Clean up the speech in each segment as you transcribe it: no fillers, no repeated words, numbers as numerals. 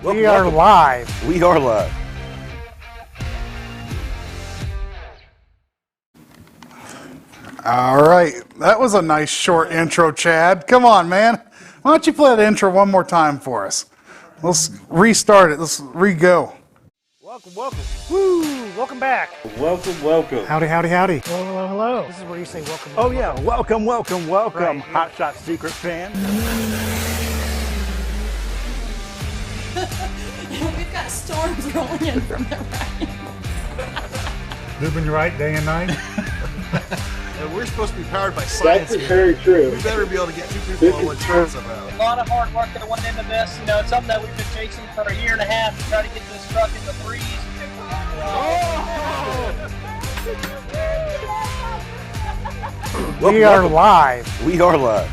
We are live. We are live. All right, that was a nice short intro, Chad. Come on, man. Why don't you play the intro one more time for us? Let's restart it. Let's re-go. Welcome, welcome. Woo! Welcome back. Welcome. Howdy, howdy, howdy. Hello, hello. This is where you say welcome. Oh yeah, welcome. Right. Hot Shot Secret fan. We've got storms rolling in from the right. Moving right day and night. And we're supposed to be powered by science. That's very true. We better be able to get two people on one train somehow. A lot of hard work that went into this. You know, it's something that we've been chasing for a year and a half to try to get this truck in the breeze. We are live. We are live.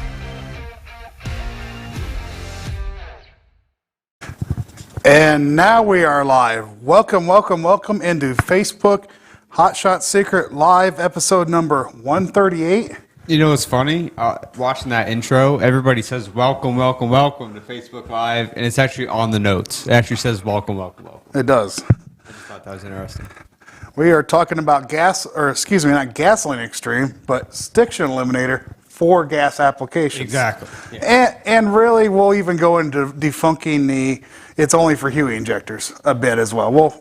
And now we are live. Welcome into Facebook Hot Shot Secret Live episode number 138. You know what's funny? Watching that intro, everybody says welcome to Facebook Live, and it's actually on the notes. It actually says welcome. It does. I just thought that was interesting. We are talking about not gasoline extreme, but Stiction Eliminator for gas applications. Exactly. Yeah. And really, we'll even go into debunking it's only for HUI injectors a bit as well. We'll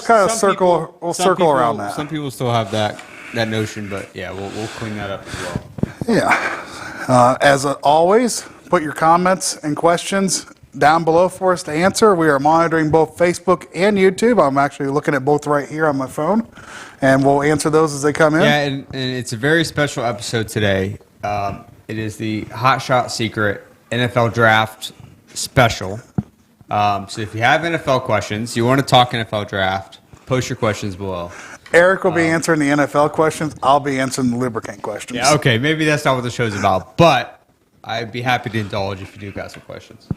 kind of circle around that. Some people still have that notion, but yeah, we'll clean that up as well. Yeah. As always, put your comments and questions down below for us to answer. We are monitoring both Facebook and YouTube. I'm actually looking at both right here on my phone, and we'll answer those as they come in. Yeah, and it's a very special episode today. It is the Hot Shot Secret NFL Draft Special. So if you have NFL questions, you want to talk NFL Draft, post your questions below. Eric will be answering the NFL questions. I'll be answering the lubricant questions. Yeah, okay, maybe that's not what the show's about, but I'd be happy to indulge if you do got some questions.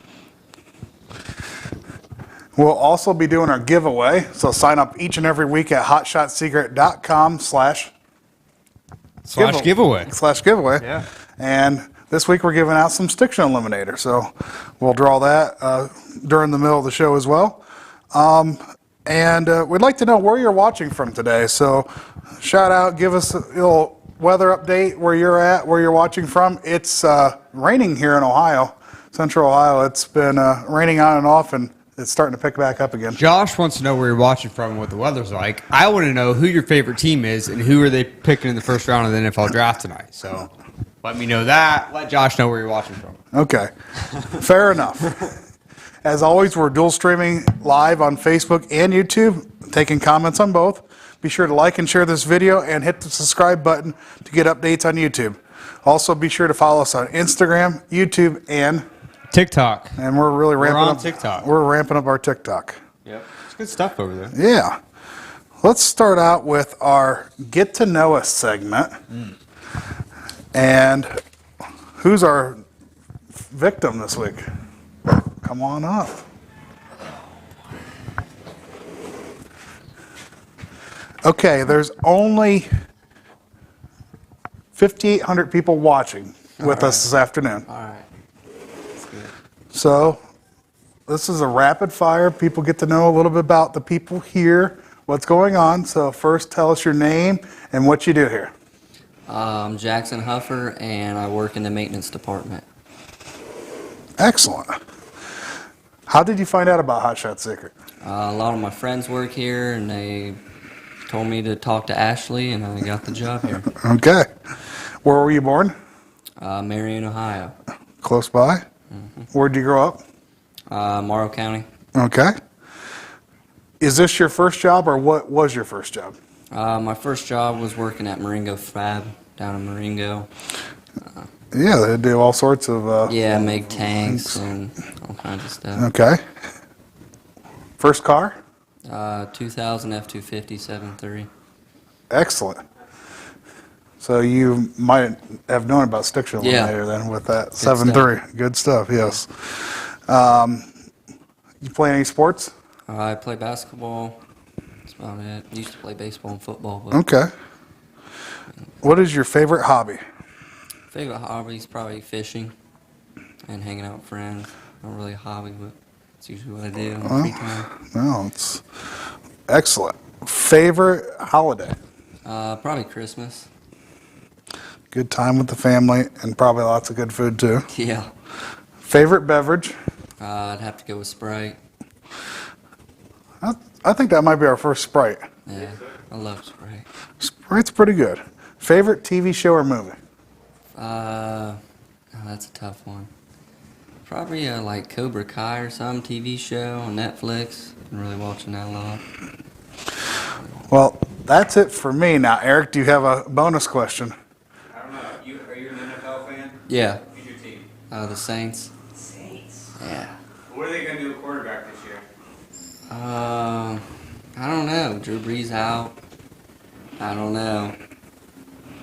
We'll also be doing our giveaway, so sign up each and every week at hotshotsecret.com/giveaway. Yeah. And this week we're giving out some Stiction Eliminator, so we'll draw that during the middle of the show as well. And we'd like to know where you're watching from today, so shout out, give us a little weather update where you're at, where you're watching from. It's raining here in Ohio, Central Ohio. It's been raining on and off, and it's starting to pick back up again. Josh wants to know where you're watching from and what the weather's like. I want to know who your favorite team is and who are they picking in the first round of the NFL draft tonight. So let me know that. Let Josh know where you're watching from. Okay, fair enough. As always, we're dual streaming live on Facebook and YouTube, taking comments on both. Be sure to like and share this video and hit the subscribe button to get updates on YouTube. Also, be sure to follow us on Instagram, YouTube, and TikTok. And we're really ramping on up TikTok. We're ramping up our TikTok. Yep. It's good stuff over there. Yeah. Let's start out with our Get to Know Us segment. And who's our victim this week? Come on up. Okay, there's only 5,800 people watching with us this afternoon. All right. That's good. So this is a rapid fire. People get to know a little bit about the people here, what's going on. So first, tell us your name and what you do here. I'm Jackson Huffer, and I work in the maintenance department. Excellent. How did you find out about Hot Shot Secret? A lot of my friends work here, and they told me to talk to Ashley, and I got the job here. Okay. Where were you born? Marion, Ohio. Close by? Mm-hmm. Where'd you grow up? Morrow County. Okay. Is this your first job, or what was your first job? My first job was working at Marengo Fab down in Marengo. Yeah, they do all sorts of... make tanks and all kinds of stuff. Okay. First car? 2000 F-250 7.3. Excellent. So you might have known about Stiction Eliminator then with that 7.3. Good stuff, yes. You play any sports? I play basketball. That's about it. Used to play baseball and football. But Okay. What is your favorite hobby? favorite hobby is probably fishing and hanging out with friends. Not really a hobby, but That's usually what I do in free time. No, it's excellent. Favorite holiday? Probably Christmas. Good time with the family and probably lots of good food too. Yeah. Favorite beverage? I'd have to go with Sprite. I think that might be our first Sprite. Yeah, I love Sprite. Sprite's pretty good. Favorite TV show or movie? That's a tough one. Probably like Cobra Kai or some TV show on Netflix. Been really watching that a lot. Well, that's it for me. Now, Eric, do you have a bonus question? I don't know. Are you an NFL fan? Yeah. Who's your team? The Saints. Saints. Yeah. What are they going to do at quarterback this year? I don't know. Drew Brees out. I don't know.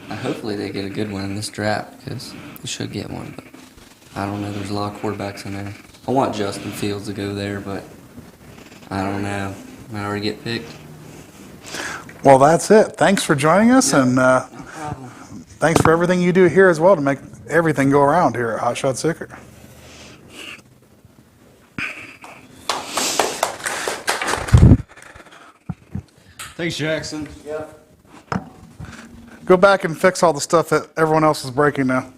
Hopefully they get a good one in this draft because they should get one. But I don't know. There's a lot of quarterbacks in there. I want Justin Fields to go there, but I don't know. Might already get picked. Well, that's it. Thanks for joining us, and No problem. thanks for everything you do here as well to make everything go around here at Hot Shot Secret. Thanks, Jackson. Go back and fix all the stuff that everyone else is breaking now.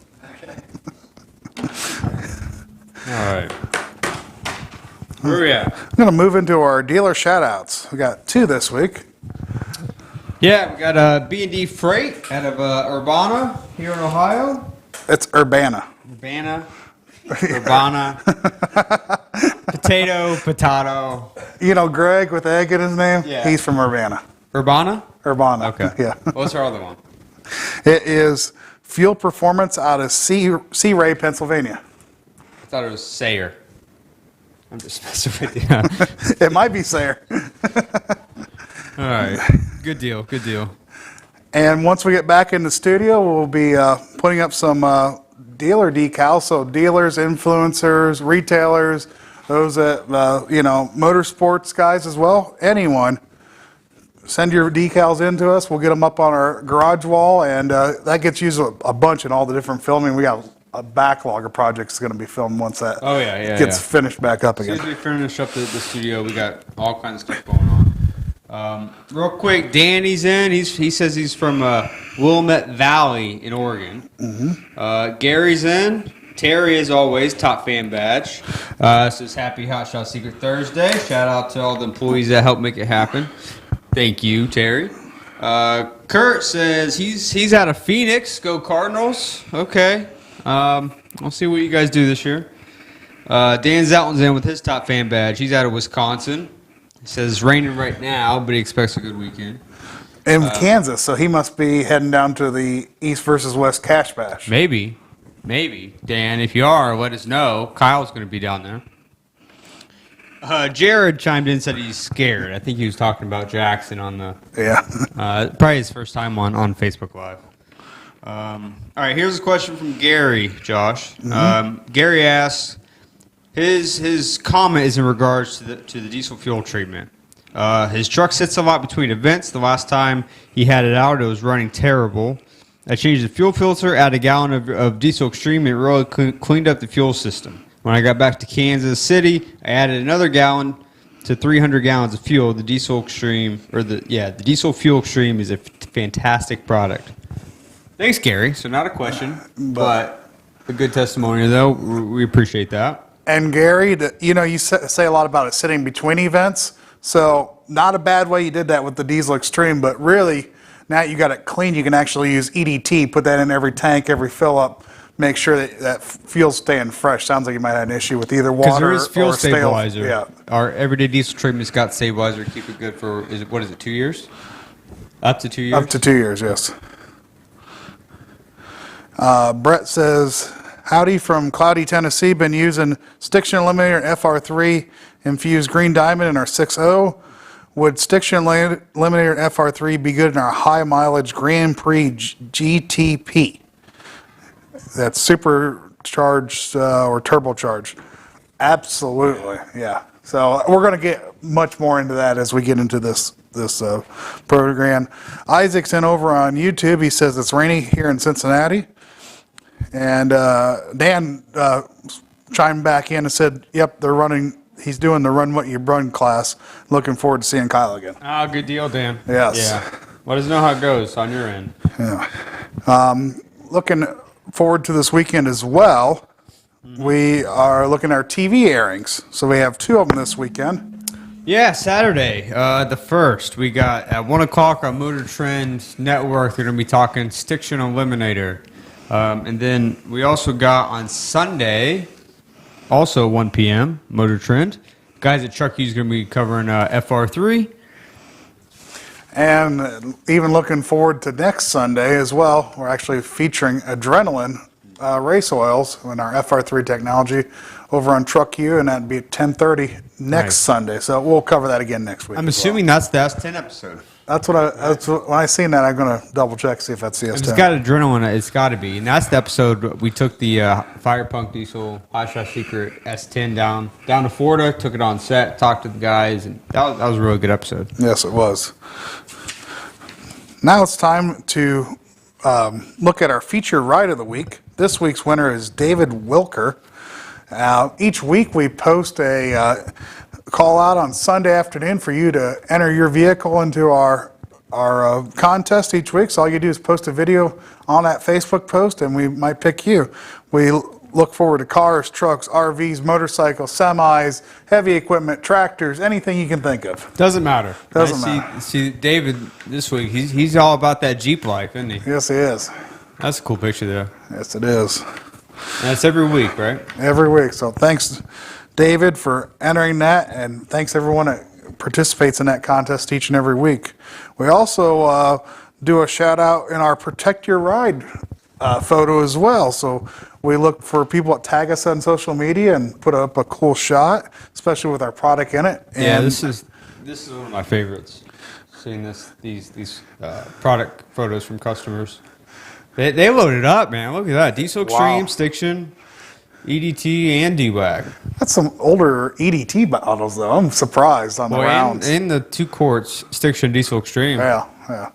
All right. Where are we at? I'm going to move into our dealer shout-outs. We got 2 this week. Yeah, we got B&D Freight out of Urbana here in Ohio. It's Urbana. Urbana. Potato. You know Greg with the egg in his name? Yeah. He's from Urbana. Urbana? Urbana. Okay. Yeah. What's our other one? It is Fuel Performance out of Sea Ray, Pennsylvania. I thought it was Sayer. I'm just messing with you. It might be Sayer. All right. Good deal. And once we get back in the studio, we'll be putting up some dealer decals. So dealers, influencers, retailers, those that, motorsports guys as well. Anyone, send your decals in to us. We'll get them up on our garage wall. And that gets used a bunch in all the different filming. We got a backlog of projects going to be filmed once that gets finished back up As again. soon as we finish up the studio, we got all kinds of stuff going on. Real quick, Danny's in. He says he's from Willamette Valley in Oregon. Mm-hmm. Gary's in. Terry, as always, top fan badge. Says happy Hot Shot Secret Thursday. Shout out to all the employees that helped make it happen. Thank you, Terry. Kurt says he's out of Phoenix. Go Cardinals. Okay. We'll see what you guys do this year. Dan Zelton's in with his top fan badge. He's out of Wisconsin. He says it's raining right now, but he expects a good weekend. In Kansas, so he must be heading down to the East versus West Cash Bash. Maybe. Dan, if you are, let us know. Kyle's going to be down there. Jared chimed in and said he's scared. I think he was talking about Jackson on the... Yeah. probably his first time on Facebook Live. All right, here's a question from Gary, Josh. Gary asks, his comment is in regards to the diesel fuel treatment. His truck sits a lot between events. The last time he had it out, it was running terrible. I changed the fuel filter, added a gallon of Diesel Extreme, and it really cleaned up the fuel system. When I got back to Kansas City, I added another gallon to 300 gallons of fuel. The Diesel Extreme, the Diesel Fuel Extreme is a fantastic product. Thanks, Gary. So not a question, but a good testimony, though. We appreciate that. And Gary, you say a lot about it sitting between events. So not a bad way you did that with the Diesel Extreme, but really now you got it clean. You can actually use EDT, put that in every tank, every fill up, make sure that fuel's staying fresh. Sounds like you might have an issue with either water there is fuel or stabilizer. Yeah. Our everyday diesel treatment's got stabilizer to keep it good for, 2 years? Up to 2 years? Up to 2 years, yes. Brett says, howdy from Cloudy, Tennessee. Been using Stiction Eliminator FR3 infused green diamond in our 6.0. Would Stiction Eliminator FR3 be good in our high mileage Grand Prix GTP? That's supercharged or turbocharged. Absolutely, yeah. So we're going to get much more into that as we get into this program. Isaac's in over on YouTube. He says it's rainy here in Cincinnati. And Dan chimed back in and said, yep, they're running he's doing the Run What You Run class. Looking forward to seeing Kyle again. Oh, good deal, Dan. Yes. Yeah. Let us know how it goes on your end. Looking forward to this weekend as well. We are looking at our TV airings. So we have 2 of them this weekend. Yeah, Saturday, the 1st. We got at 1 o'clock on Motor Trend Network. They're going to be talking Stiction Eliminator. And then we also got on Sunday, also 1 p.m., Motor Trend. Guys at Chucky's going to be covering FR3. And even looking forward to next Sunday as well. We're actually featuring Adrenaline race oils in our FR3 technology over on Truck U, and that'd be at 10:30 next Nice. Sunday. So we'll cover that again next week. I'm as well. assuming that's the S10 episode. When I seen that, I'm going to double check, see if that's the If S10. it's got adrenaline, it's got to be. And that's the episode we took the Fire Punk Diesel Hot Shot Secret S10 down to Florida, took it on set, talked to the guys, and that was a really good episode. Yes, it was. Now it's time to look at our feature ride of the week. This week's winner is David Wilker. Each week we post a call out on Sunday afternoon for you to enter your vehicle into our contest each week. So all you do is post a video on that Facebook post and we might pick you. We look forward to cars, trucks, RVs, motorcycles, semis, heavy equipment, tractors, anything you can think of. Doesn't matter. Doesn't matter. See David this week. He's all about that Jeep life, isn't he? Yes, he is. That's a cool picture there. Yes, it is. And that's every week, right? Every week. So thanks, David, for entering that, and thanks everyone that participates in that contest each and every week. We also do a shout out in our Protect Your Ride photo as well. So we look for people that tag us on social media and put up a cool shot, especially with our product in it. Yeah, And this is one of my favorites. Seeing these product photos from customers. They loaded up, man. Look at that. Diesel Extreme, Wow. Stiction, EDT, and D-WAG. that's some older EDT models, though. I'm surprised on the rounds. And the 2 quarts Stiction Diesel Extreme. Yeah.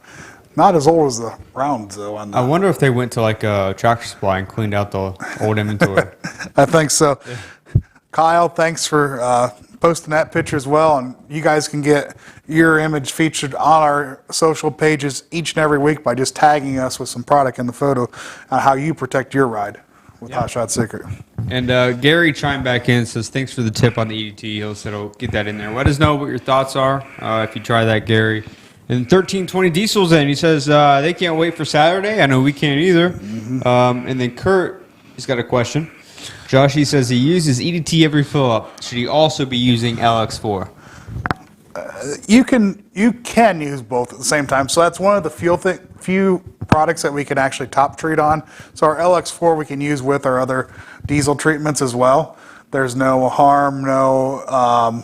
Not as old as the rounds, though. On the, I wonder if they went to like a Tractor Supply and cleaned out the old inventory. I think so. Kyle, thanks for posting that picture as well. And you guys can get your image featured on our social pages each and every week by just tagging us with some product in the photo on how you protect your ride with Hot Shot Secret. And Gary chimed back in and says, thanks for the tip on the EDT. He'll get that in there. Let us know what your thoughts are if you try that, Gary. And 1320 Diesel's in. He says they can't wait for Saturday. I know we can't either. And then Kurt, he's got a question. Josh, he says he uses EDT every fill-up. Should he also be using LX4? You can use both at the same time. So that's one of the few products that we can actually top treat on. So our LX4 we can use with our other diesel treatments as well. There's no harm, no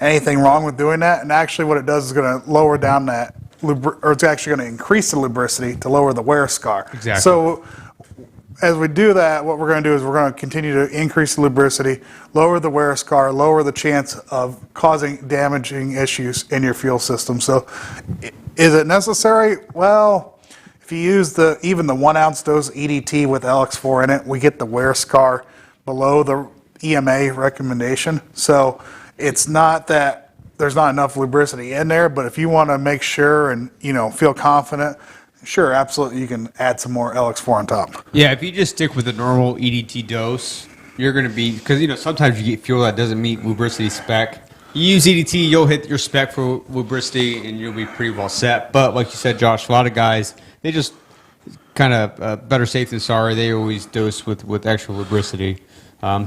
anything wrong with doing that. And actually what it does is going to lower down that, or it's actually going to increase the lubricity to lower the wear scar. Exactly. So as we do that, what we're going to do is we're going to continue to increase the lubricity, lower the wear scar, lower the chance of causing damaging issues in your fuel system. So is it necessary? Well, if you use even the 1 ounce dose EDT with LX4 in it, we get the wear scar below the EMA recommendation. So it's not that there's not enough lubricity in there, but if you want to make sure and feel confident, sure, absolutely, you can add some more LX4 on top. Yeah, if you just stick with the normal EDT dose, you're going to be, because sometimes you get fuel that doesn't meet lubricity spec. You use EDT, you'll hit your spec for lubricity, and you'll be pretty well set. But like you said, Josh, a lot of guys, they just kind of better safe than sorry. They always dose with extra lubricity.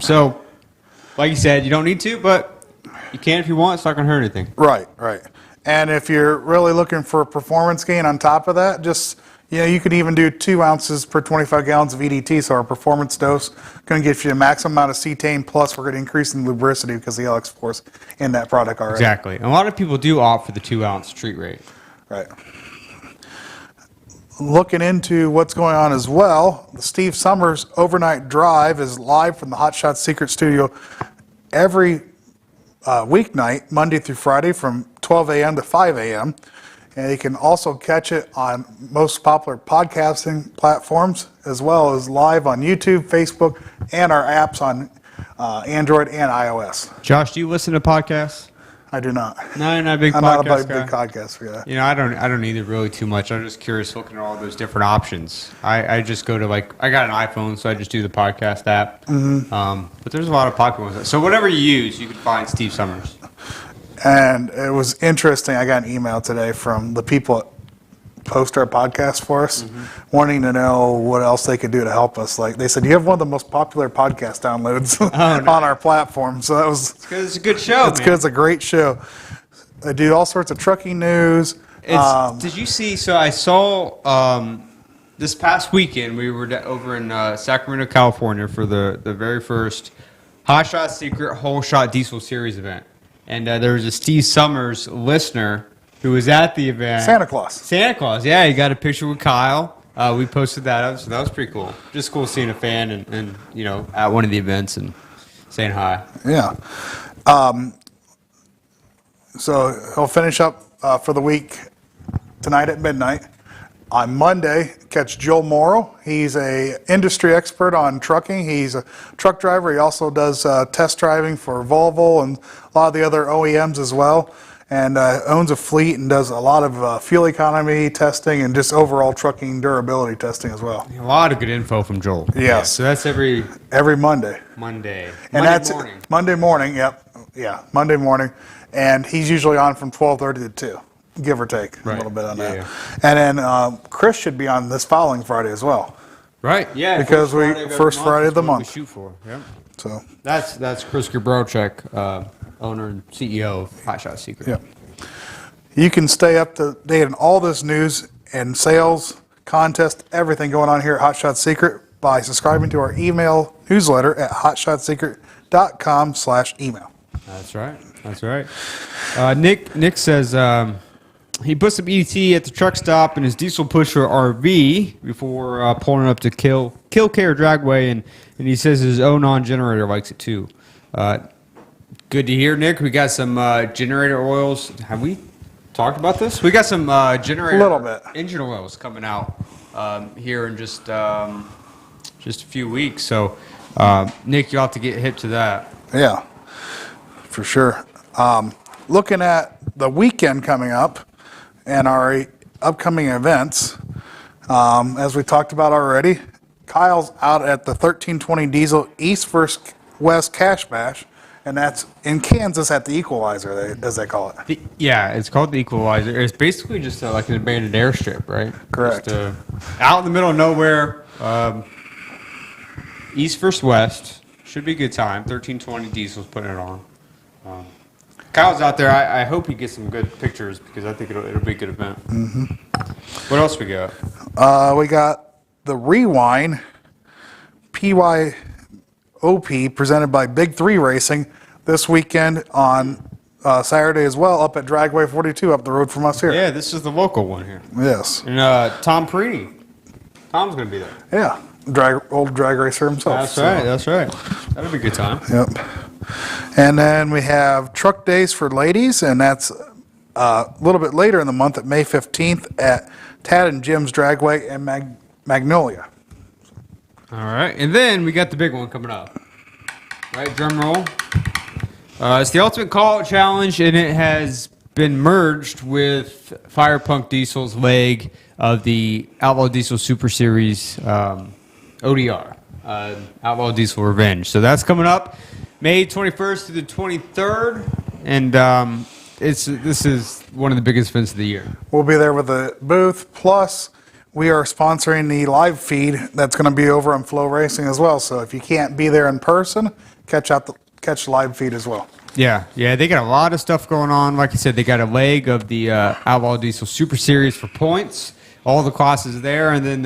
So, like you said, you don't need to, but you can if you want. It's not going to hurt anything. Right. And if you're really looking for a performance gain on top of that, just, you could even do 2 ounces per 25 gallons of EDT. So our performance dose going to give you the maximum amount of cetane, plus we're going to increase the lubricity because the LX4 is in that product already. Exactly. And a lot of people do opt for the 2 ounce treat rate. Right. Looking into what's going on as well, the Steve Summers Overnight Drive is live from the Hot Shot Secret Studio every weeknight, Monday through Friday from 12 a.m. to 5 a.m. And you can also catch it on most popular podcasting platforms, as well as live on YouTube, Facebook, and our apps on Android and iOS. Josh, do you listen to podcasts? I do not. No, you're not a big I'm podcast not a guy. big podcast guy. You know, I don't either really too much. I'm just curious looking at all those different options. I just go to I got an iPhone, so I just do the podcast app. But there's a lot of popular ones. So whatever you use, you can find Steve Summers. And it was interesting. I got an email today from the people that post our podcast for us, wanting to know what else they could do to help us. Like they said, you have one of the most popular podcast downloads on our platform. So that was Because it's a good show, it's good. It's a great show. They do all sorts of trucking news. Did you see? So I saw this past weekend we were over in Sacramento, California for the very first Hot Shot Secret Whole Shot Diesel Series event, and there was a Steve Summers listener who was at the event. Santa Claus, yeah, he got a picture with Kyle. We posted that up, so that was pretty cool. Just cool seeing a fan and at one of the events and saying hi. Yeah. So he'll finish up for the week tonight at midnight. On Monday, catch Joel Morrow. He's a industry expert on trucking. He's a truck driver. He also does test driving for Volvo and a lot of the other OEMs as well. And owns a fleet and does a lot of fuel economy testing and just overall trucking durability testing as well. A lot of good info from Joel. Yes. Yeah, so that's every Monday. Monday. And Monday that's morning. Monday morning. Yep. Yeah, Monday morning. And he's usually on from 12:30 to 2, give or take a Right. little bit on Yeah, that. yeah. And then Chris should be on this following Friday as well. Right. Yeah. Because first Friday of the is what we month. shoot for. Yep. So That's Chris Gabrowczyk, owner and CEO of Hot Shot Secret. yeah. You can stay up to date on all this news and sales, contest, everything going on here at Hot Shot Secret by subscribing to our email newsletter at hotshotsecret.com/email. That's right. That's right. Nick says he put some ET at the truck stop in his diesel pusher RV before pulling up to Kill Care Dragway, and he says his Onan generator likes it too. Good to hear, Nick. We got some generator oils. Have we talked about this? We got some generator Little bit. engine oils coming out here in just a few weeks. So, Nick, you'll have to get hip to that. Yeah, for sure. Looking at the weekend coming up and our upcoming events, as we talked about already, Kyle's out at the 1320 Diesel East vs. West Cash Bash, and that's in Kansas at the Equalizer, as they call it. Yeah, it's called the Equalizer. It's basically just like an abandoned airstrip, right? Correct. Just, out in the middle of nowhere, East versus West. Should be a good time. 1320 Diesel's putting it on. Kyle's out there. I hope he gets some good pictures because I think it'll be a good event. What else we got? We got the Rewind PYOP presented by Big 3 Racing this weekend on Saturday as well, up at Dragway 42 up the road from us here. Yeah, this is the local one here. Yes. And Tom Perini. Tom's going to be there. Yeah. Old drag racer himself. That's so. right. That's right. That'll be a good time. Yep. And then we have Truck Days for Ladies, and that's a little bit later in the month at May 15th at Tad and Jim's Dragway in Magnolia. All right, and then we got the big one coming up. Right, drum roll. It's the Ultimate Call-Out Challenge, and it has been merged with Fire Punk Diesel's leg of the Outlaw Diesel Super Series ODR, Outlaw Diesel Revenge. So that's coming up May 21st to the 23rd, and this is one of the biggest events of the year. We'll be there with the booth, plus we are sponsoring the live feed that's going to be over on Flow Racing as well. So if you can't be there in person, catch the live feed as well. Yeah, they got a lot of stuff going on. Like I said, they got a leg of the Outlaw Diesel Super Series for points. All the classes there, and then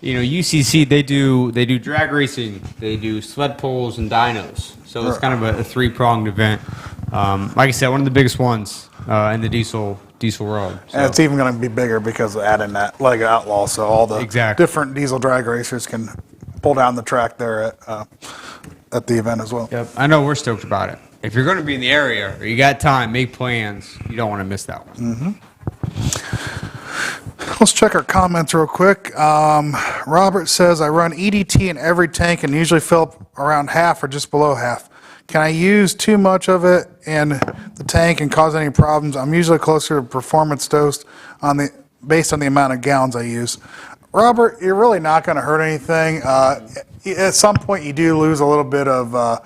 UCC they do drag racing, they do sled pulls and dynos. So it's kind of a three-pronged event. Like I said, one of the biggest ones in the diesel world. So. And it's even going to be bigger because of adding that leg of Outlaw, so all the different diesel drag racers can pull down the track there at the event as well. Yep, I know we're stoked about it. If you're going to be in the area or you got time, make plans. You don't want to miss that one. Let's check our comments real quick. Robert says, I run EDT in every tank and usually fill up around half or just below half. Can I use too much of it in the tank and cause any problems? I'm usually closer to performance dose based on the amount of gallons I use. Robert, you're really not going to hurt anything. At some point, you do lose a little bit of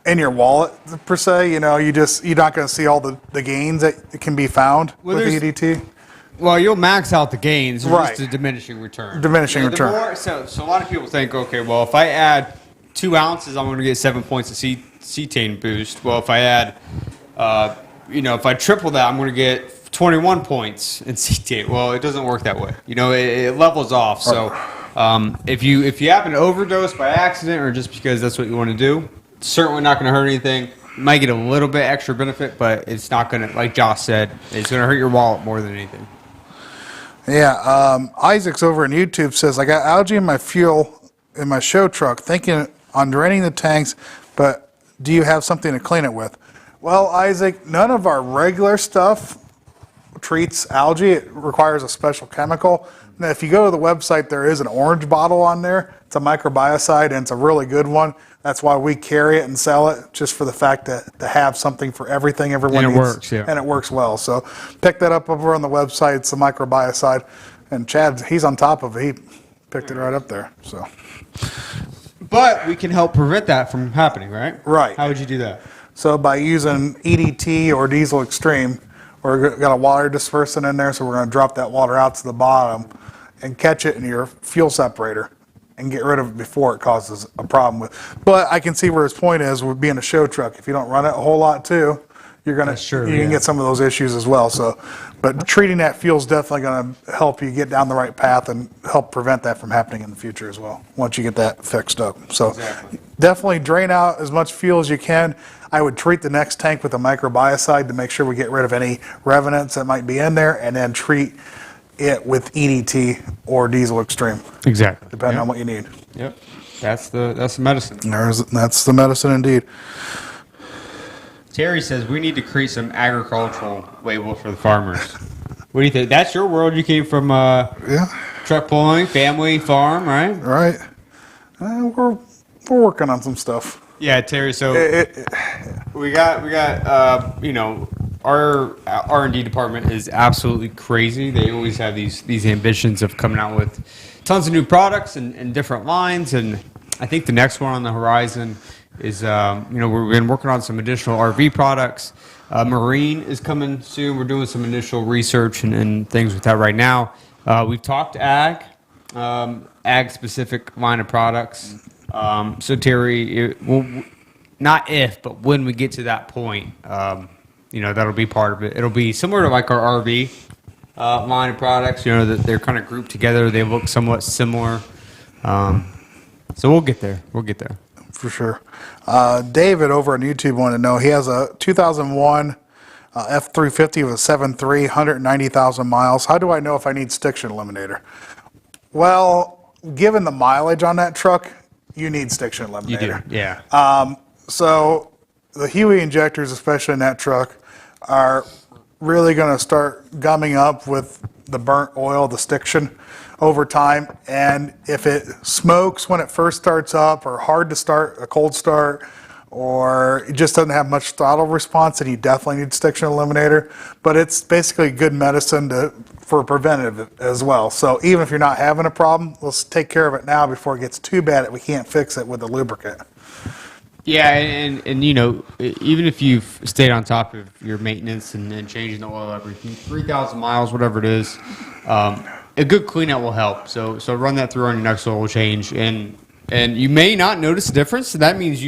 in your wallet, per se. You're not going to see all the gains that can be found with EDT. Well, you'll max out the gains, Right. Just a diminishing return. Diminishing return. So a lot of people think, okay, well, if I add 2 ounces, I'm going to get 7 points of cetane boost. Well, if I add, if I triple that, I'm going to get 21 points in cetane. Well, it doesn't work that way. It levels off. So if you happen to overdose by accident or just because that's what you want to do, it's certainly not going to hurt anything. You might get a little bit extra benefit, but it's not going to, like Josh said, it's going to hurt your wallet more than anything. Yeah, Isaac's over on YouTube says, I got algae in my fuel in my show truck, thinking on draining the tanks, but do you have something to clean it with? Well, Isaac, none of our regular stuff treats algae. It requires a special chemical. Now, if you go to the website, there is an orange bottle on there. It's a microbiocide, and it's a really good one. That's why we carry it and sell it, just for the fact that to have something for everything everyone And it needs. works, yeah. And it works well. So pick that up over on the website. It's the microbiocide. And Chad, he's on top of it. He picked it right up there. So. But we can help prevent that from happening, right? Right. How would you do that? So by using EDT or Diesel Extreme, we're got a water dispersant in there, so we're going to drop that water out to the bottom and catch it in your fuel separator and get rid of it before it causes a problem with. But I can see where his point is with being a show truck. If you don't run it a whole lot too, you can get some of those issues as well. So, but treating that fuel is definitely going to help you get down the right path and help prevent that from happening in the future as well, once you get that fixed up. So definitely drain out as much fuel as you can. I would treat the next tank with a microbiocide to make sure we get rid of any revenants that might be in there, and then treat it with EDT or Diesel Extreme. Exactly. Depending on what you need. Yep. That's the medicine. That's the medicine indeed. Terry says we need to create some agricultural labels for the farmers. What do you think? That's your world. You came from truck pulling, family farm, right? Right. We're working on some stuff. Yeah, Terry. So we got our R&D department is absolutely crazy. They always have these ambitions of coming out with tons of new products and different lines. And I think the next one on the horizon is we've been working on some additional RV products. Marine is coming soon. We're doing some initial research and things with that right now. We've talked ag specific line of products. So Terry, not if, but when we get to that point, that'll be part of it. It'll be similar to like our RV line of products. That they're kind of grouped together. They look somewhat similar. So we'll get there. For sure. David over on YouTube wanted to know, he has a 2001 F350 with a 7.3, 190,000 miles. How do I know if I need stiction eliminator? Well, given the mileage on that truck, you need stiction eliminator. You do, yeah. So the Huey injectors, especially in that truck, are really going to start gumming up with the burnt oil, the stiction, over time. And if it smokes when it first starts up, or hard to start, a cold start, or it just doesn't have much throttle response, then you definitely need stiction eliminator. But it's basically good medicine for preventative as well. So even if you're not having a problem, let's take care of it now before it gets too bad that we can't fix it with a lubricant. Yeah, and even if you've stayed on top of your maintenance and changing the oil every 3,000 miles, whatever it is, a good clean out will help. So run that through on your next oil change, and you may not notice a difference. So that means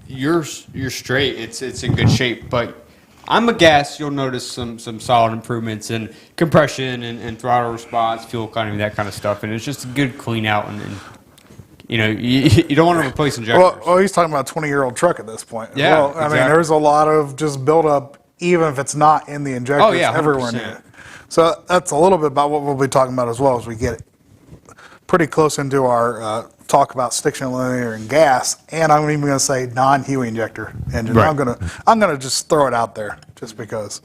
you're straight. It's in good shape. But I'm a guess you'll notice some solid improvements in compression and throttle response, fuel economy, that kind of stuff. And it's just a good clean out and you don't want to replace injectors. Well, he's talking about a 20-year-old truck at this point. Yeah, well, exactly. I mean, there's a lot of just buildup, even if it's not in the injectors, Oh, yeah, 100%. everywhere near it. So that's a little bit about what we'll be talking about as well as we get pretty close into our talk about stiction eliminator and gas, and I'm even going to say non-Huey injector engine. Right. I'm going to just throw it out there just because.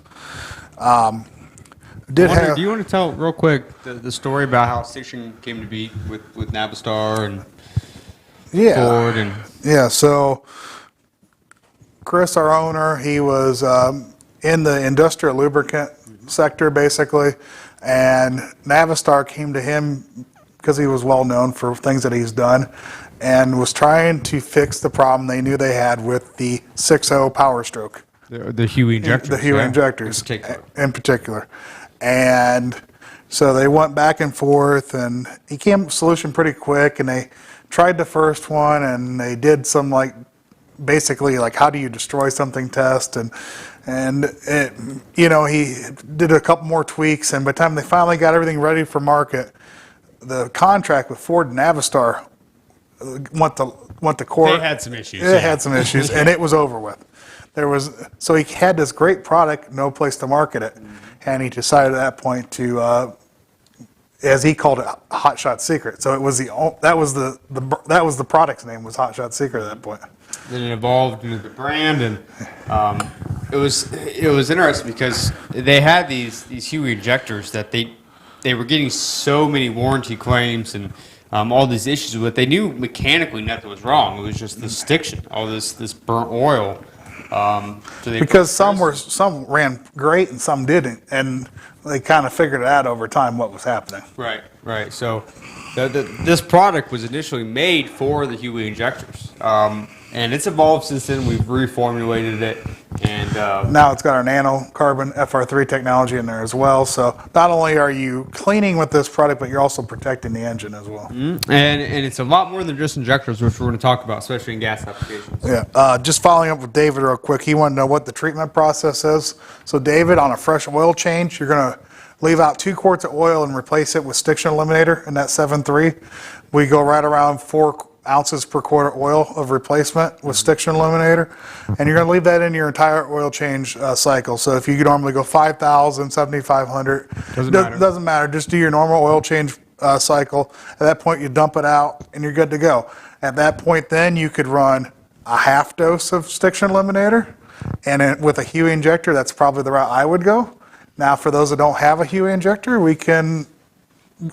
Did Wonder, have do you want to tell real quick the story about how Stiction came to be with Navistar and yeah. Ford and Yeah, so Chris, our owner, he was in the industrial lubricant sector basically, and Navistar came to him because he was well known for things that he's done and was trying to fix the problem they knew they had with the 6.0 Power Stroke. the Huey injectors. The Huey yeah, injectors in particular. in particular. And so they went back and forth, and he came up with a solution pretty quick, and they tried the first one, and they did some basically how do you destroy something test, and it, he did a couple more tweaks, and by the time they finally got everything ready for market, the contract with Ford and Navistar went to court. They had some issues. It had some issues, and it was over with. So he had this great product, no place to market it, and he decided at that point to, as he called it, Hot Shot Secret. So it was that was the product's name, was Hot Shot Secret at that point. Then it evolved into the brand, and it was interesting because they had these Huey injectors that they were getting so many warranty claims and all these issues with. They knew mechanically nothing was wrong. It was just the stiction, all this burnt oil. Because some ran great and some didn't, and they kind of figured it out over time what was happening. Right. So this product was initially made for the Huey injectors, and it's evolved since then. We've reformulated it, and now it's got our nanocarbon FR3 technology in there as well. So not only are you cleaning with this product, but you're also protecting the engine as well. and it's a lot more than just injectors, which we're going to talk about, especially in gas applications. Yeah, just following up with David real quick, he wanted to know what the treatment process is. So David, on a fresh oil change, you're going to leave out 2 quarts of oil and replace it with Stiction Eliminator in that 7.3. We go right around 4 ounces per quart of oil of replacement with Stiction Eliminator, and you're going to leave that in your entire oil change cycle. So if you could normally go 5,000, 7,500, doesn't matter. Just do your normal oil change cycle. At that point, you dump it out, and you're good to go. At that point, then you could run a half dose of Stiction Eliminator, and with a Huey injector, that's probably the route I would go. Now, for those that don't have a Huey injector, we can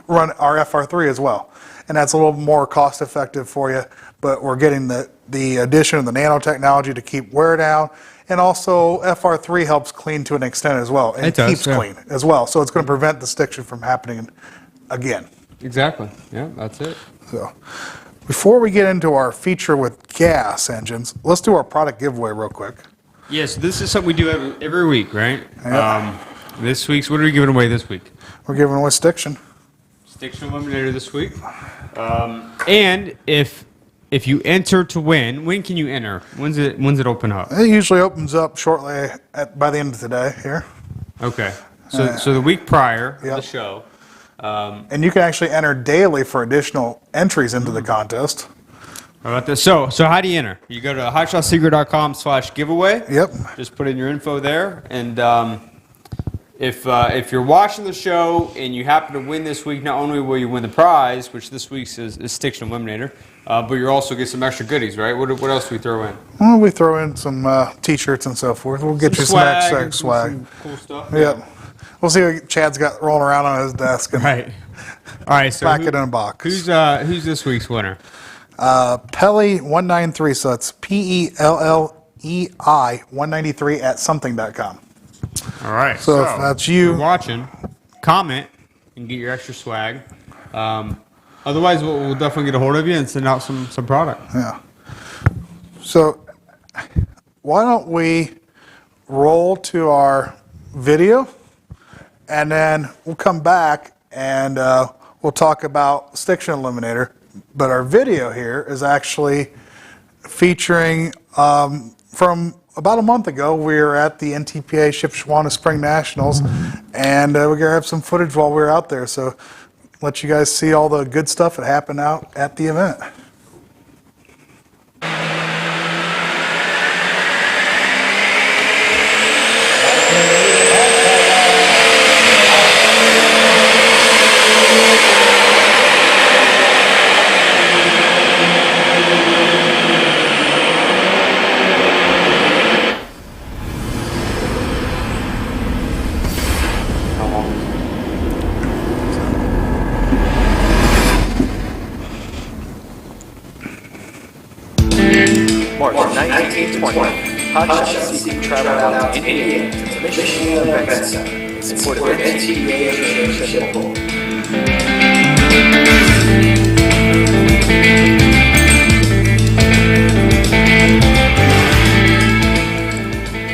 run our FR3 as well. And that's a little more cost effective for you, but we're getting the addition of the nanotechnology to keep wear down. And also FR3 helps clean to an extent as well. And It does, keeps yeah. clean as well. So it's going to prevent the stiction from happening again. Exactly. Yeah, that's it. So before we get into our feature with gas engines, let's do our product giveaway real quick. Yes, this is something we do every week, right? Yeah. This week's, what are we giving away this week? We're giving away Stiction. Stiction Eliminator this week. And if you enter to win, when can you enter? When's it open up? It usually opens up shortly by the end of today here. Okay. So the week prior of Yep. the show. And you can actually enter daily for additional entries into the contest. How about this? So how do you enter? You go to hotshotsecret.com/giveaway. Yep. Just put in your info there, and if you're watching the show and you happen to win this week, not only will you win the prize, which this week's is Stiction Eliminator, but you'll also get some extra goodies, right? What else do we throw in? Well, we throw in some T-shirts and so forth. We'll get you some extra and swag. some cool stuff. Yep. We'll see what Chad's got rolling around on his desk and Right. All right. So pack it in a box. Who's this week's winner? Pelly 193. So it's PELLEI 193 at something.com. All right. So if that's you- if you're watching, comment and get your extra swag. Otherwise, we'll definitely get a hold of you and send out some product. Yeah. So why don't we roll to our video, and then we'll come back and we'll talk about Stiction Eliminator. But our video here is actually featuring from about a month ago. We were at the NTPA Shipshewana Spring Nationals, and we're going to have some footage while we were out there. So let you guys see all the good stuff that happened out at the event. How long? 2020, Hot Shot Seeking traveled out to Indiana to the Michigan Event Center in support of NTEA Championship Bowl.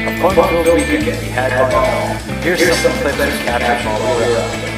A fun-filled weekend we had by all. Here's some clips that captured all the way around.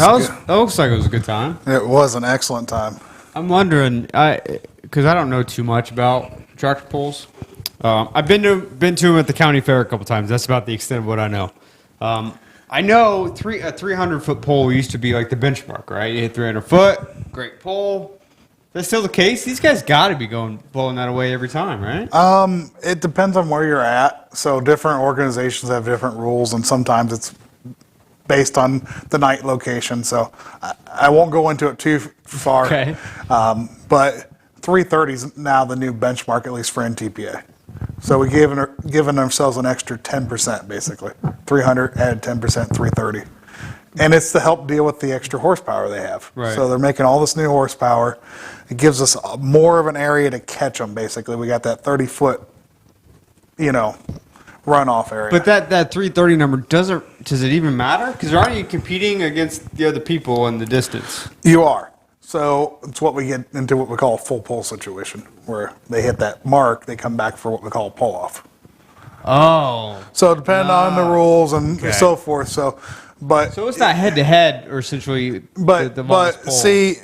That looks like it was a good time. It was an excellent time. I'm wondering, because I don't know too much about tractor pulls. I've been to them at the county fair a couple times. That's about the extent of what I know. I know a 300-foot pole used to be like the benchmark, right? You hit 300 foot, great pole. That's still the case. These guys got to be blowing that away every time, right? It depends on where you're at. So different organizations have different rules, and sometimes it's based on the night location. So I won't go into it too far. Okay. But 330 is now the new benchmark, at least for NTPA. So we given ourselves an extra 10%, basically. 300 added 10%, 330. And it's to help deal with the extra horsepower they have. Right. So they're making all this new horsepower. It gives us more of an area to catch them, basically. We got that 30-foot, runoff area. But that 330 number, does it even matter? Because aren't you competing against the other people in the distance? You are. So it's what we get into what we call a full pull situation, where they hit that mark, they come back for what we call a pull-off. Oh. So depending on the rules and so forth. So it's not head-to-head, or essentially But the longest pole. see,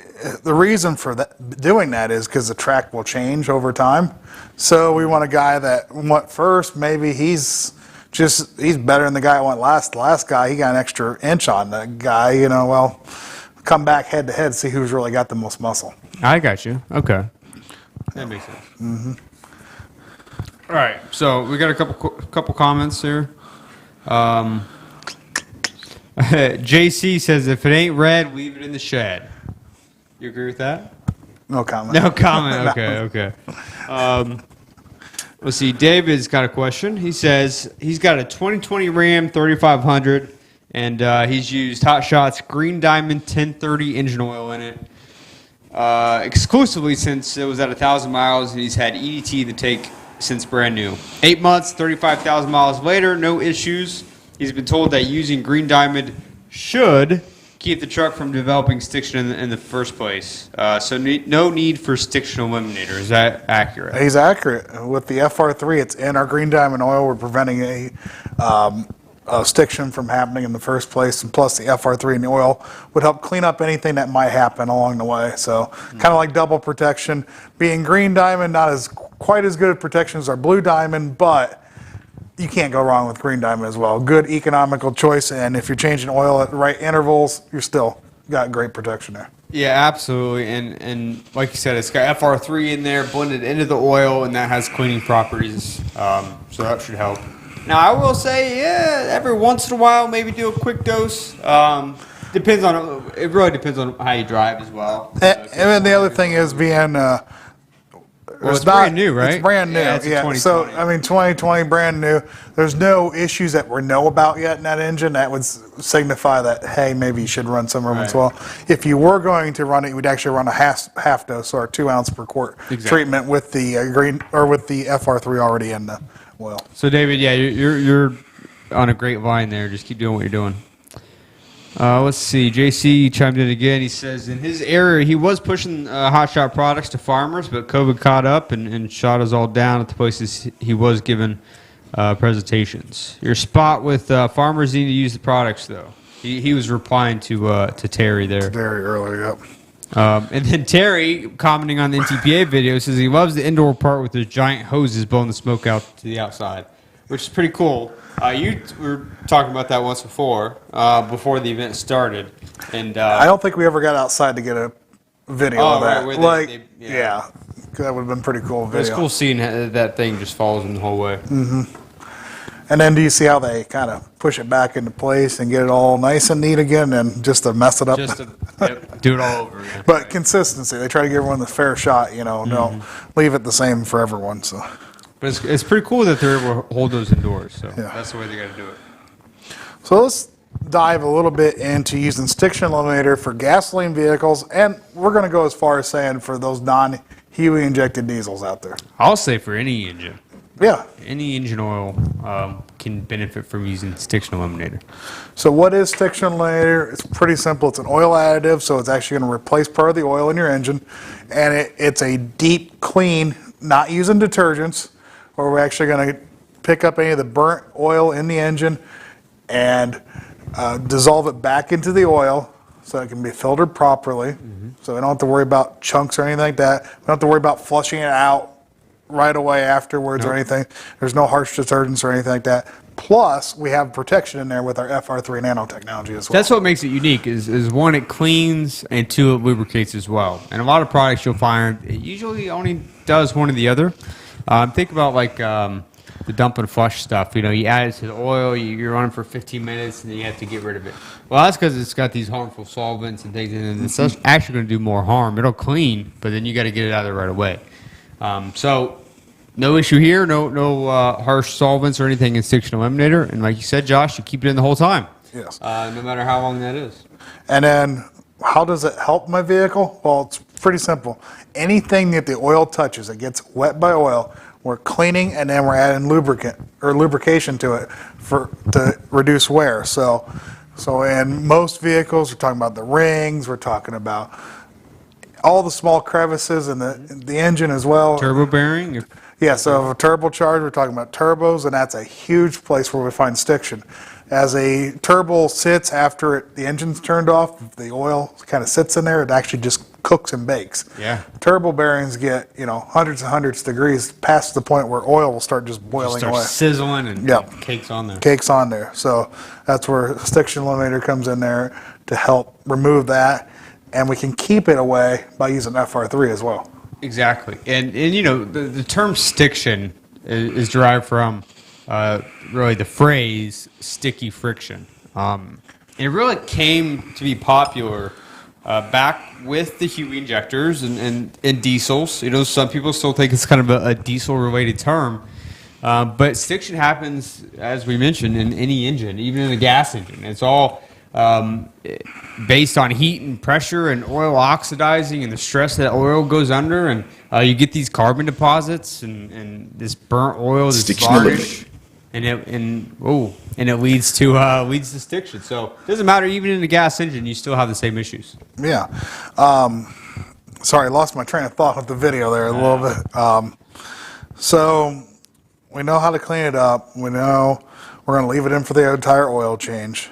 the reason for doing that is because the track will change over time. So we want a guy that went first. Maybe he's better than the guy that went last. The last guy, he got an extra inch on that guy. Come back head to head, see who's really got the most muscle. I got you. Okay. That makes sense. Mm-hmm. All right. So we got a couple comments here. JC says, if it ain't red, leave it in the shed. You agree with that? No comment. No comment. Okay. Let's see. David's got a question. He says he's got a 2020 Ram 3500, and he's used Hot Shots Green Diamond 1030 engine oil in it exclusively since it was at 1,000 miles, and he's had EDT to take since brand new. 8 months, 35,000 miles later, no issues. He's been told that using Green Diamond should keep the truck from developing stiction in the first place. So no need for stiction eliminator. Is that accurate? He's accurate. With the FR3, it's in our Green Diamond oil. We're preventing a stiction from happening in the first place, and plus the FR3 in the oil would help clean up anything that might happen along the way. So kind of like double protection. Being Green Diamond, not quite as good of protection as our Blue Diamond, but you can't go wrong with Green Diamond as well. Good economical choice, and if you're changing oil at the right intervals, you're still got great protection there. Yeah, absolutely. And like you said, it's got FR3 in there, blended into the oil, and that has cleaning properties. So that should help. Now, I will say, every once in a while, maybe do a quick dose. It really depends on how you drive as well. And then the other thing is being... it's brand new, right? It's brand new, Yeah, it's a 2020. So, 2020, brand new. There's no issues that we know about yet in that engine that would signify that, hey, maybe you should run somewhere as well. If you were going to run it, you would actually run a half dose, so our 2 ounce per quart treatment with the with the FR3 already in the oil. So, David, yeah, you're on a great line there. Just keep doing what you're doing. Let's see. JC chimed in again. He says in his area he was pushing Hot Shot products to farmers, but COVID caught up and shot us all down at the places he was giving presentations. Your spot with farmers need to use the products, though. He was replying to Terry there. Very early, yep. And then Terry, commenting on the NTPA video, says he loves the indoor part with those giant hoses blowing the smoke out to the outside, which is pretty cool. You were talking about that once before the event started, and I don't think we ever got outside to get a video of that. Right, that would have been pretty cool video. It's cool seeing that thing just follows them the whole way. Mm-hmm. And then do you see how they kind of push it back into place and get it all nice and neat again, and just to mess it up? Just to do it all over again. But consistency, they try to give everyone the fair shot. Don't leave it the same for everyone. So. But it's pretty cool that they're able to hold those indoors. So that's the way they got to do it. So let's dive a little bit into using stiction eliminator for gasoline vehicles, and we're going to go as far as saying for those non-HEUI injected diesels out there. I'll say for any engine. Yeah. Any engine oil can benefit from using stiction eliminator. So what is stiction eliminator? It's pretty simple. It's an oil additive, so it's actually going to replace part of the oil in your engine, and it's a deep clean, not using detergents, where we're actually going to pick up any of the burnt oil in the engine and dissolve it back into the oil so it can be filtered properly. So we don't have to worry about chunks or anything like that. We don't have to worry about flushing it out right away afterwards or anything. There's no harsh detergents or anything like that. Plus, we have protection in there with our FR3 nanotechnology as well. That's what makes it unique is one, it cleans, and two, it lubricates as well. And a lot of products you'll find, it usually only does one or the other. Think about like the dump and flush stuff. You know, you add it to the oil, you're running for 15 minutes, and then you have to get rid of it. Well, that's because it's got these harmful solvents and things in it. It's actually going to do more harm. It'll clean, but then you got to get it out of there right away. So no issue here, no harsh solvents or anything in Stiction Eliminator. And like you said, Josh, you keep it in the whole time. Yes. No matter how long that is. And then, how does it help my vehicle? Well, it's pretty simple. Anything that the oil touches, it gets wet by oil, we're cleaning and then we're adding lubricant or lubrication to it to reduce wear. So in most vehicles, we're talking about the rings, we're talking about all the small crevices in the engine as well. Turbo bearing? Yeah, so a turbocharged, we're talking about turbos, and that's a huge place where we find stiction. As a turbo sits after the engine's turned off, the oil kind of sits in there, it actually just cooks and bakes. Yeah. Turbo bearings get, hundreds and hundreds of degrees past the point where oil will start just boiling away. Sizzling and Yep. cakes on there. Cakes on there. So that's where Stiction Eliminator comes in there to help remove that, and we can keep it away by using FR3 as well. Exactly. And the term stiction is derived from really the phrase sticky friction. And it really came to be popular back with the HUE injectors and diesels. Some people still think it's kind of a diesel-related term. But stiction happens, as we mentioned, in any engine, even in a gas engine. It's all based on heat and pressure and oil oxidizing and the stress that oil goes under, and you get these carbon deposits and this burnt oil, this varnish, and it leads to stiction. So it doesn't matter, even in a gas engine, you still have the same issues. Yeah. Sorry, I lost my train of thought with the video there a little bit. So we know how to clean it up. We know we're going to leave it in for the entire oil change.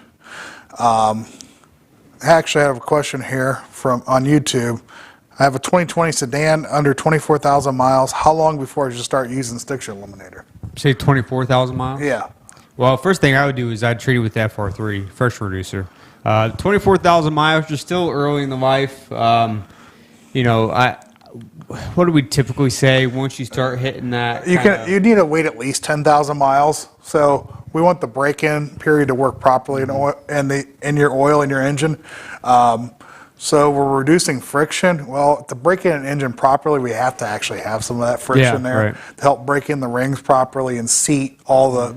Actually, I have a question here on YouTube. I have a 2020 sedan under 24,000 miles. How long before I should start using Stiction Eliminator? Say 24,000 miles? Yeah. Well, first thing I would do is I'd treat it with the FR3, fresh reducer. 24,000 miles, you're still early in the life. What do we typically say once you start hitting that? You need to wait at least 10,000 miles. So we want the break-in period to work properly in your oil in your engine. So we're reducing friction. Well, to break in an engine properly, we have to actually have some of that friction there to help break in the rings properly and seat all the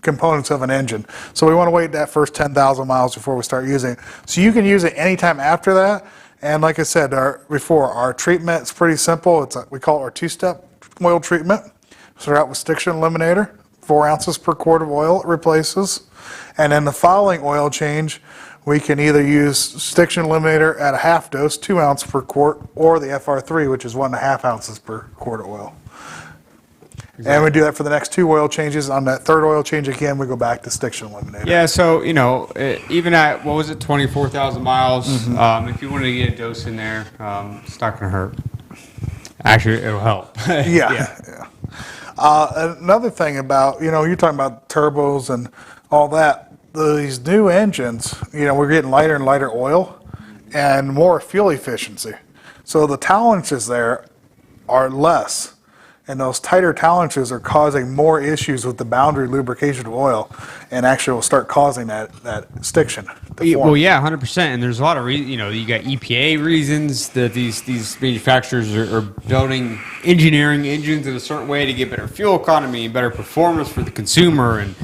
components of an engine. So we want to wait that first 10,000 miles before we start using it. So you can use it anytime after that. And like I said before, our treatment is pretty simple. We call it our two-step oil treatment. Start out with Stiction Eliminator, 4 ounces per quart of oil it replaces. And then the following oil change, we can either use Stiction Eliminator at a half dose, 2 ounces per quart, or the FR3, which is 1.5 ounces per quart of oil. Exactly. And we do that for the next 2 oil changes. On that third oil change again, we go back to Stiction Eliminator. Yeah, so, even at, 24,000 miles, if you wanted to get a dose in there, it's not going to hurt. Actually, it'll help. Yeah. Another thing about, you're talking about turbos and all that. These new engines, we're getting lighter and lighter oil and more fuel efficiency. So the tolerances there are less. And those tighter tolerances are causing more issues with the boundary lubrication of oil, and actually will start causing that stiction to form. Well, yeah, 100%. And there's a lot of you got EPA reasons that these manufacturers are building, engineering engines in a certain way to get better fuel economy and better performance for the consumer, and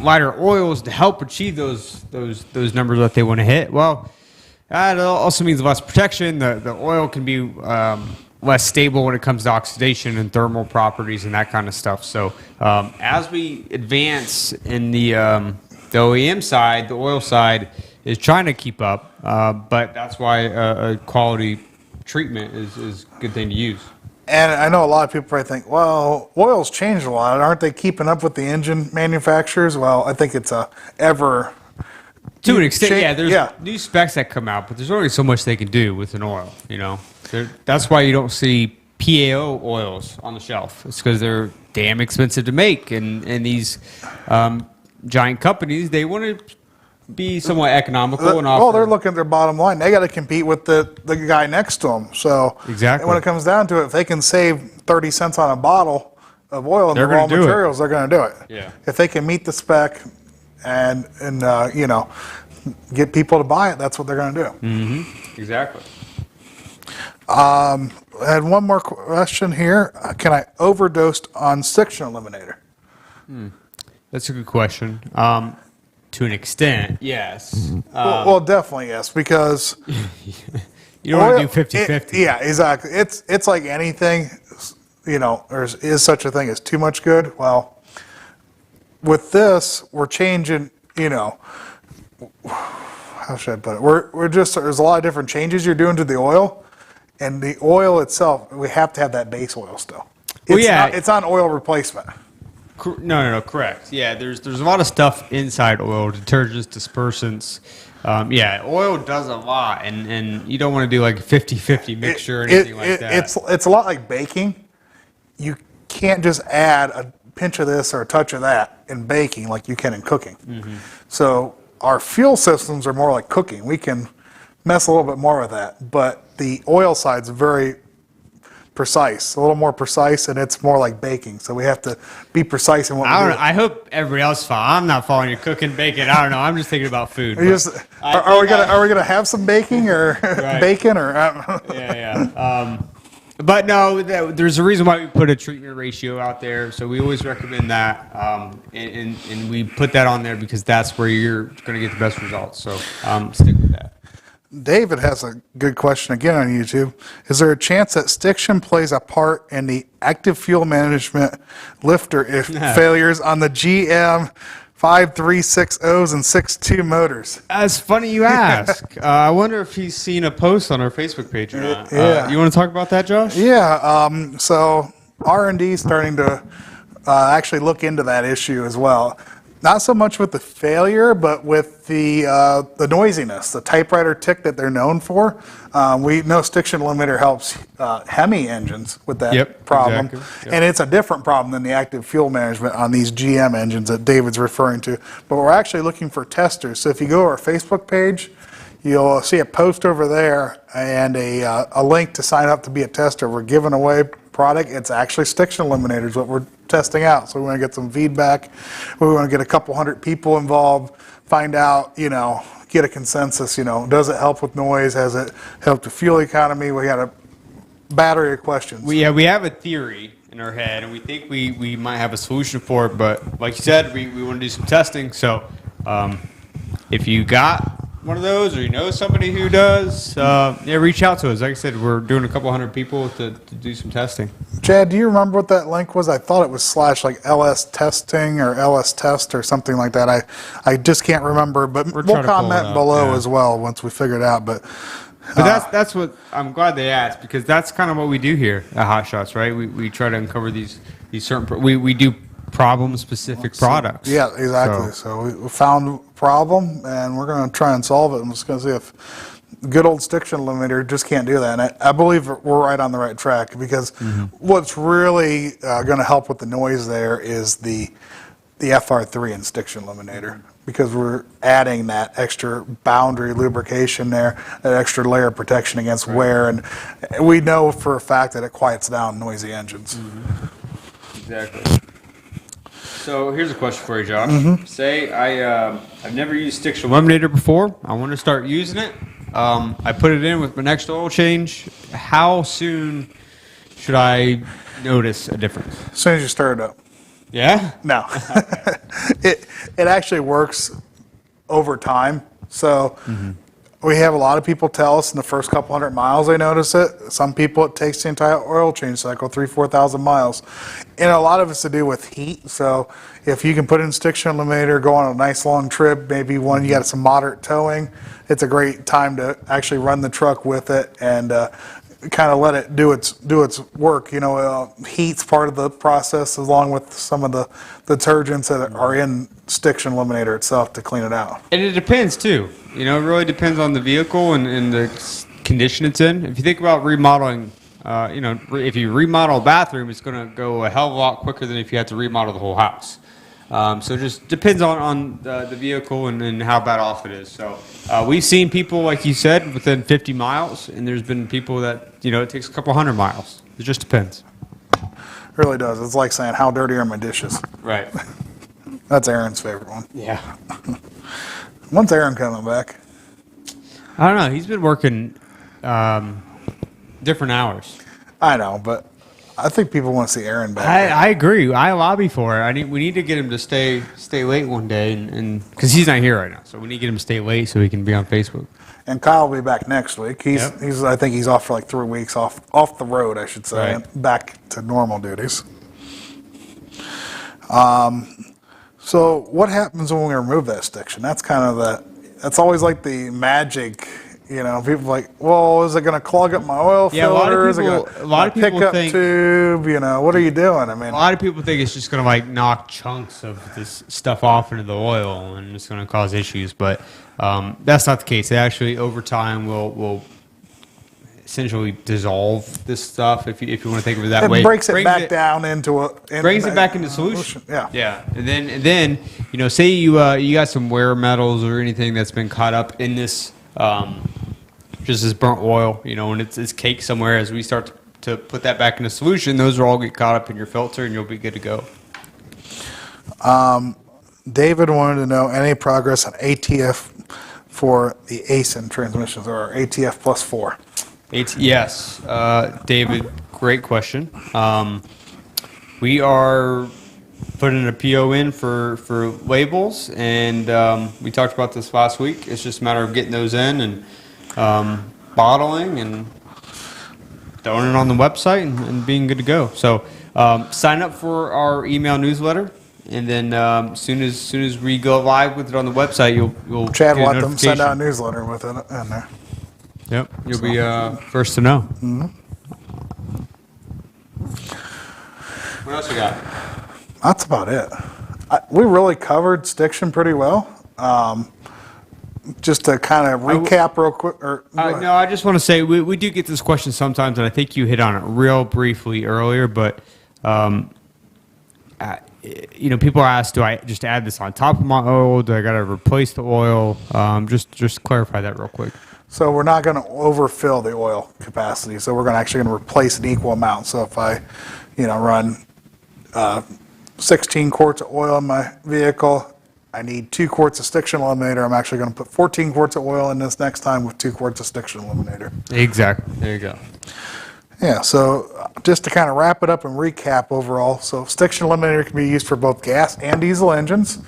lighter oils to help achieve those numbers that they want to hit. Well, that also means less protection. The oil can be less stable when it comes to oxidation and thermal properties and that kind of stuff. So as we advance in the OEM side, the oil side is trying to keep up, but that's why a quality treatment is a good thing to use. And I know a lot of people probably think, well, oil's changed a lot. Aren't they keeping up with the engine manufacturers? Well, I think it's a ever To an extent, change- yeah. There's new specs that come out, but there's only so much they can do with an oil. That's why you don't see PAO oils on the shelf. It's because they're damn expensive to make, and these giant companies, they want to be somewhat economical and offer. Well, they're looking at their bottom line. They got to compete with the guy next to them. So Exactly. when it comes down to it, if they can save 30 cents on a bottle of oil and the They're raw gonna do it. materials, they're going to do it. Yeah. If they can meet the spec and get people to buy it, that's what they're going to do. Exactly. I had one more question here. Can I overdose on Stiction Eliminator? That's a good question. To an extent, yes. Well, definitely yes, because You don't want oil- to do 50-50. Yeah, exactly. It's like anything, there is such a thing as too much good. Well, with this, we're changing, how should I put it? We're just, there's a lot of different changes you're doing to the oil, and the oil itself, we have to have that base oil still. Well, yeah. It's on oil replacement. No, correct. Yeah, there's a lot of stuff inside oil, detergents, dispersants. Oil does a lot, and you don't want to do like a 50-50 mixture or anything like that. It's a lot like baking. You can't just add a pinch of this or a touch of that in baking like you can in cooking. So our fuel systems are more like cooking. We can mess a little bit more with that, but the oil side's very precise, a little more precise, and it's more like baking. So we have to be precise in what we do. I hope everybody else follows. I'm not following your cooking, baking. I don't know. I'm just thinking about food. Are we gonna have some baking or Right. bacon or? But no, there's a reason why we put a treatment ratio out there. So we always recommend that, and we put that on there because that's where you're going to get the best results. So stick with that. David has a good question again on YouTube. Is there a chance that Stiction plays a part in the active fuel management lifter failures on the GM 5360s and 62 motors? That's funny you ask. I wonder if he's seen a post on our Facebook page or not. Yeah. You want to talk about that, Josh? Yeah, so R&D is starting to actually look into that issue as well. Not so much with the failure, but with the noisiness, the typewriter tick that they're known for. We know Stiction Eliminator helps Hemi engines with that problem. Exactly. Yep. And it's a different problem than the active fuel management on these GM engines that David's referring to. But we're actually looking for testers. So if you go to our Facebook page, you'll see a post over there and a link to sign up to be a tester. We're giving away product. It's actually Stiction Eliminators, what we're testing out. So we want to get some feedback. We want to get a couple hundred people involved, find out, get a consensus, does it help with noise? Has it helped with fuel economy? We got a battery of questions. We have a theory in our head, and we think we might have a solution for it. But like you said, we want to do some testing. So if you got one of those, or you know somebody who does, reach out to us. Like I said, we're doing a couple hundred people to do some testing. Chad, do you remember what that link was? I thought it was / like LS testing or LS test or something like that. I just can't remember, but We're we'll trying to pull it comment up, below yeah. as well once we figure it out. But that's what I'm glad they asked, because that's kind of what we do here at Hot Shots, right? We try to uncover these certain we do problem specific products. Yeah, exactly. So we found a problem, and we're going to try and solve it. I'm just going to see if good old Stiction Eliminator just can't do that. And I believe we're right on the right track, because what's really going to help with the noise there is the FR3 in Stiction Eliminator, because we're adding that extra boundary lubrication there, that extra layer of protection against wear, and we know for a fact that it quiets down noisy engines. Exactly. So here's a question for you, Josh. Say I've never used Stiction Eliminator before. I want to start using it. I put it in with my next oil change. How soon should I notice a difference? As soon as you start it up. Yeah? No. It actually works over time. So we have a lot of people tell us in the first couple hundred miles they notice it. Some people it takes the entire oil change cycle, 3,000-4,000 miles. And a lot of it's to do with heat. So if you can put in Stiction Eliminator, go on a nice long trip, maybe one you got some moderate towing, it's a great time to actually run the truck with it and kind of let it do its work. Heat's part of the process, along with some of the detergents that are in Stiction Eliminator itself to clean it out. And it depends too. It really depends on the vehicle and the condition it's in. If you think about remodeling, if you remodel a bathroom, it's going to go a hell of a lot quicker than if you had to remodel the whole house. So it just depends on the vehicle and how bad off it is. So we've seen people, like you said, within 50 miles, and there's been people that, it takes a couple hundred miles. It just depends. It really does. It's like saying, how dirty are my dishes? Right. That's Aaron's favorite one. Yeah. When's Aaron coming back? I don't know. He's been working different hours. I know, but I think people want to see Aaron back. I agree. I lobby for it. We need to get him to stay late one day, and because he's not here right now, so we need to get him to stay late so he can be on Facebook. And Kyle will be back next week. He's I think he's off for like 3 weeks off the road, I should say, Right. back to normal duties. So what happens when we remove that stiction? That's kind of that's always like the magic. People are like, well, is it going to clog up my oil filter? A lot of people think tube? What are you doing? I mean, a lot of people think it's just going to knock chunks of this stuff off into the oil and it's going to cause issues, but that's not the case. It actually, over time, will essentially dissolve this stuff. If you want to think of it that way, it breaks it back down into brings it back into solution. Yeah. And then say you got some wear metals or anything that's been caught up in this. Just this burnt oil, and it's caked somewhere. As we start to put that back into solution, those will all get caught up in your filter, and you'll be good to go. David wanted to know any progress on ATF for the ASIN transmissions, or ATF plus 4. Yes, David, great question. We are putting a PO in for labels, and we talked about this last week. It's just a matter of getting those in and bottling and throwing it on the website and being good to go. So sign up for our email newsletter, and then as soon as we go live with it on the website, you'll Chad get a will let them send notification. out a newsletter with it in there. Yep, you'll be first to know. Mm-hmm. What else we got? That's about it. We really covered Stiction pretty well. Just to kind of recap real quick. No, I just want to say we do get this question sometimes, and I think you hit on it real briefly earlier. But people ask, do I just add this on top of my oil? Do I got to replace the oil? Just clarify that real quick. So we're not going to overfill the oil capacity. So we're actually going to replace an equal amount. So if I, run 16 quarts of oil in my vehicle, I need 2 quarts of Stiction Eliminator. I'm actually going to put 14 quarts of oil in this next time with 2 quarts of Stiction Eliminator. Exactly. There you go. Yeah, so just to kind of wrap it up and recap overall, so Stiction Eliminator can be used for both gas and diesel engines.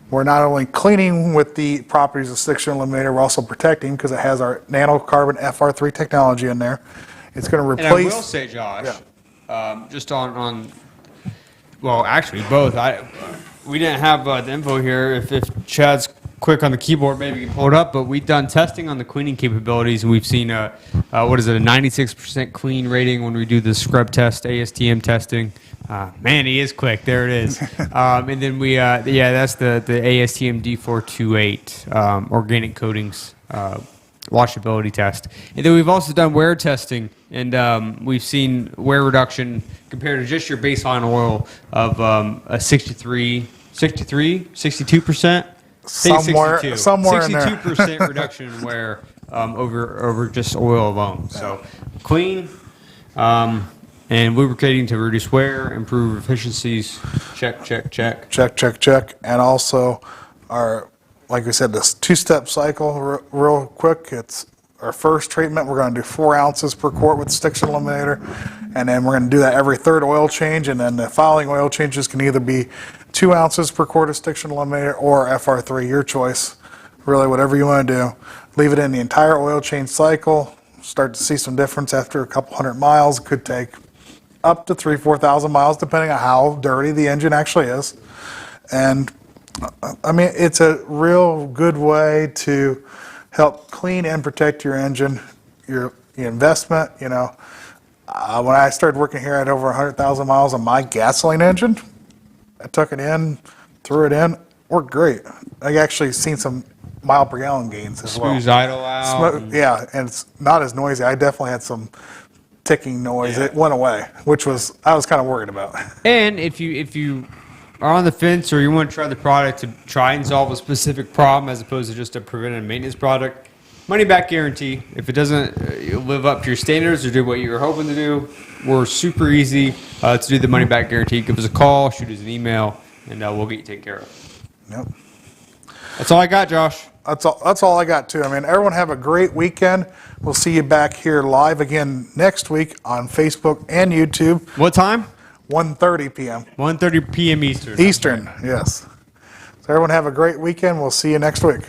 We're not only cleaning with the properties of Stiction Eliminator, we're also protecting because it has our nanocarbon FR3 technology in there. It's going to replace... And I will say, Josh, just on well, actually, both. We didn't have the info here. If Chad's quick on the keyboard, maybe we can pull it up. But we've done testing on the cleaning capabilities, and we've seen a 96% clean rating when we do the scrub test, ASTM testing. Man, he is quick. There it is. And then that's the ASTM D428 organic coatings washability test. And then we've also done wear testing, and we've seen wear reduction compared to just your baseline oil of a 62%. Somewhere in there. 62% reduction in wear over just oil alone. So clean and lubricating to reduce wear, improve efficiencies. Check. Check. And also like we said, this 2-step cycle real quick. It's our first treatment. We're going to do 4 ounces per quart with Stiction Eliminator. And then we're going to do that every 3rd oil change. And then the following oil changes can either be 2 ounces per quart of Stiction Eliminator or FR3, your choice. Really, whatever you want to do. Leave it in the entire oil change cycle. Start to see some difference after a couple hundred miles. It could take up to 4,000 miles, depending on how dirty the engine actually is. And I mean, it's a real good way to help clean and protect your engine. You're the investment, when I started working here, I had over 100,000 miles on my gasoline engine. I took it in, threw it in, worked great. I actually seen some mile per gallon gains as well. Smooth idle out. Yeah, and it's not as noisy. I definitely had some ticking noise. It went away, which I was kind of worried about. And if you are on the fence or you want to try the product to try and solve a specific problem as opposed to just a preventive maintenance product, money back guarantee. If it doesn't live up to your standards or do what you were hoping to do, we're super easy to do the money back guarantee. Give us a call, shoot us an email, and we'll get you taken care of. Yep. That's all I got, Josh. That's all I got too. I mean, everyone have a great weekend. We'll see you back here live again next week on Facebook and YouTube. What time? 1:30 p.m. 1:30 p.m. Eastern. Eastern, yes. So everyone have a great weekend. We'll see you next week.